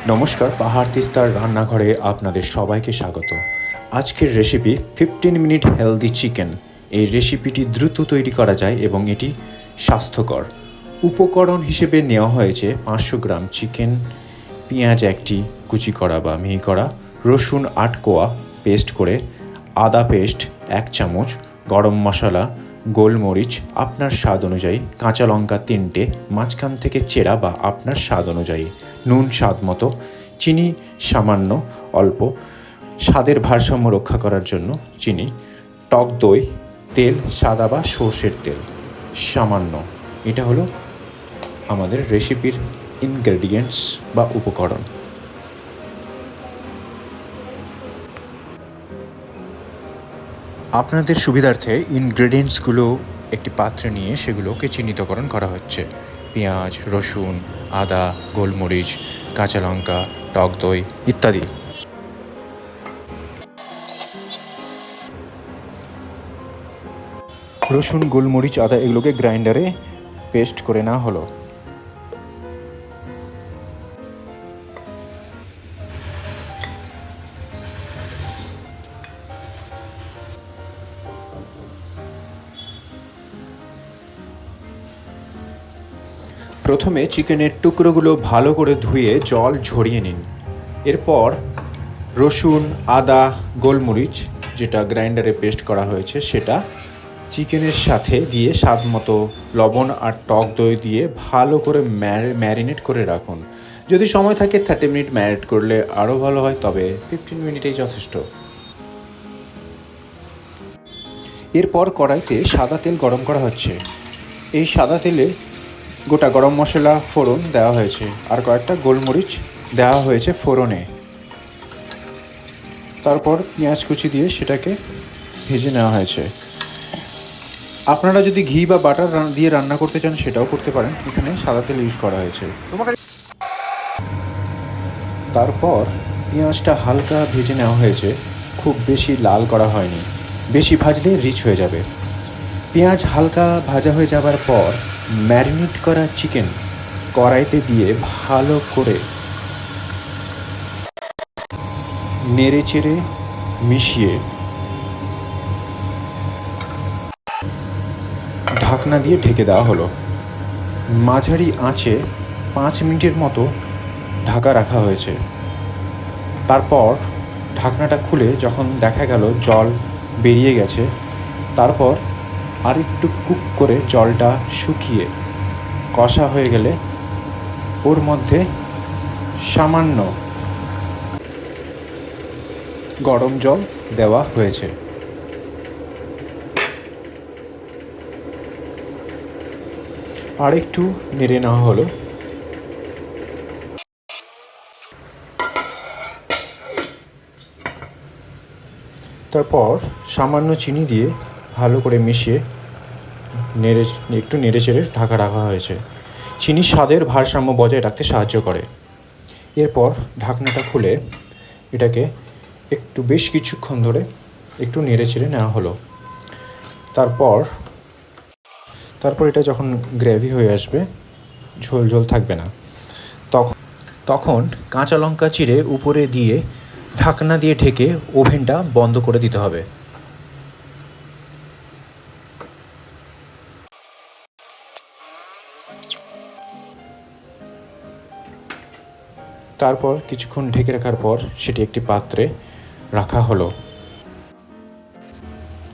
নমস্কার, পাহাড় তিস্তার রান্নাঘরে আপনাদের সবাইকে স্বাগত। আজকের রেসিপি 15 মিনিট হেলদি চিকেন। এই রেসিপিটি দ্রুত তৈরি করা যায় এবং এটি স্বাস্থ্যকর। উপকরণ হিসেবে নেওয়া হয়েছে 500 গ্রাম চিকেন, পেঁয়াজ একটি কুচি করা বা মিহি করা, রসুন 8 কোয়া পেস্ট করে, আদা পেস্ট 1 চামচ, গরম মশলা, গোলমরিচ আপনার স্বাদ অনুযায়ী, কাঁচা লঙ্কা 3টে মাঝখান থেকে চেরা বা আপনার স্বাদ অনুযায়ী, নুন স্বাদ মতো, চিনি সামান্য অল্প স্বাদের ভারসাম্য রক্ষা করার জন্য চিনি, টক দই, তেল সাদা বা সর্ষের তেল সামান্য। এটা হলো আমাদের রেসিপির ইনগ্রেডিয়েন্টস বা উপকরণ। আপনাদের সুবিধার্থে ইনগ্রেডিয়েন্টসগুলো একটি পাত্রে নিয়ে সেগুলোকে চিহ্নিতকরণ করা হচ্ছে। পেঁয়াজ, রসুন, আদা, গোলমরিচ, কাঁচা লঙ্কা, টক দই ইত্যাদি। রসুন, গোলমরিচ, আদা এগুলোকে গ্রাইন্ডারে পেস্ট করে নেওয়া হলো। প্রথমে চিকেনের টুকরোগুলো ভালো করে ধুয়ে জল ঝরিয়ে নিন। এরপর রসুন, আদা, গোলমরিচ যেটা গ্রাইন্ডারে পেস্ট করা হয়েছে সেটা চিকেনের সাথে দিয়ে স্বাদ মতো লবণ আর টক দই দিয়ে ভালো করে ম্যারিনেট করে রাখুন। যদি সময় থাকে 30 মিনিট ম্যারিনেট করলে আরও ভালো হয়, তবে 15 মিনিটেই যথেষ্ট। এরপর কড়াইতে সাদা তেল গরম করা হচ্ছে। এই সাদা তেলে গোটা গরম মশলা ফোড়ন দেওয়া হয়েছে আর কয়েকটা গোলমরিচ দেওয়া হয়েছে ফোড়নে। তারপর পেঁয়াজ কুচি দিয়ে সেটাকে ভেজে নেওয়া হয়েছে। আপনারা যদি ঘি বা বাটার দিয়ে রান্না করতে চান সেটাও করতে পারেন, এখানে সাদা তেল ইউজ করা হয়েছে। তারপর পেঁয়াজটা হালকা ভেজে নেওয়া হয়েছে, খুব বেশি লাল করা হয়নি, বেশি ভাজলে রিচ হয়ে যাবে। পেঁয়াজ হালকা ভাজা হয়ে যাবার পর ম্যারিনেট করা চিকেন কড়াইতে দিয়ে ভালো করে নেড়ে চেড়ে মিশিয়ে ঢাকনা দিয়ে ঢেকে দেওয়া হলো। মাঝারি আঁচে 5 মিনিটের মতো ঢাকা রাখা হয়েছে। তারপর ঢাকনাটা খুলে যখন দেখা গেল জল বেরিয়ে গেছে, তারপর আরেকটু কুক করে জলটা শুকিয়ে কষা হয়ে গেলে ওর মধ্যে সামান্য গরম জল দেওয়া হয়েছে। আর একটু নেড়ে নেওয়া হলো। তারপর সামান্য চিনি দিয়ে ভালো করে মিশিয়ে একটু নেড়ে চেড়ে ঢাকা রাখা হয়েছে। চিনি স্বাদের ভারসাম্য বজায় রাখতে সাহায্য করে। এরপর ঢাকনাটা খুলে এটাকে একটু বেশ কিছুক্ষণ ধরে একটু নেড়ে চেড়ে নেওয়া হলো। তারপর এটা যখন গ্রেভি হয়ে আসবে, ঝোল ঝোল থাকবে না, তখন কাঁচা লঙ্কা চিড়ে উপরে দিয়ে ঢাকনা দিয়ে ঢেকে ওভেনটা বন্ধ করে দিতে হবে। তারপর কিছুক্ষণ ঢেকে রাখার পর সেটি একটি পাত্রে রাখা হলো।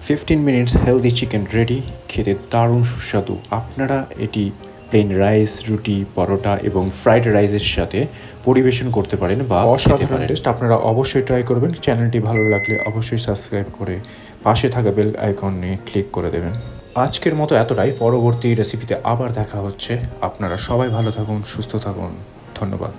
15 মিনিটস হেলদি চিকেন রেডি। খেতে দারুণ সুস্বাদু। আপনারা এটি প্লেন রাইস, রুটি, পরোটা এবং ফ্রাইড রাইসের সাথে পরিবেশন করতে পারেন বা অসাধারণ টেস্ট। আপনারা অবশ্যই ট্রাই করবেন। চ্যানেলটি ভালো লাগলে অবশ্যই সাবস্ক্রাইব করে পাশে থাকা বেল আইকনে ক্লিক করে দেবেন। আজকের মতো এতটাই। পরবর্তী রেসিপিতে আবার দেখা হচ্ছে। আপনারা সবাই ভালো থাকুন, সুস্থ থাকুন। ধন্যবাদ।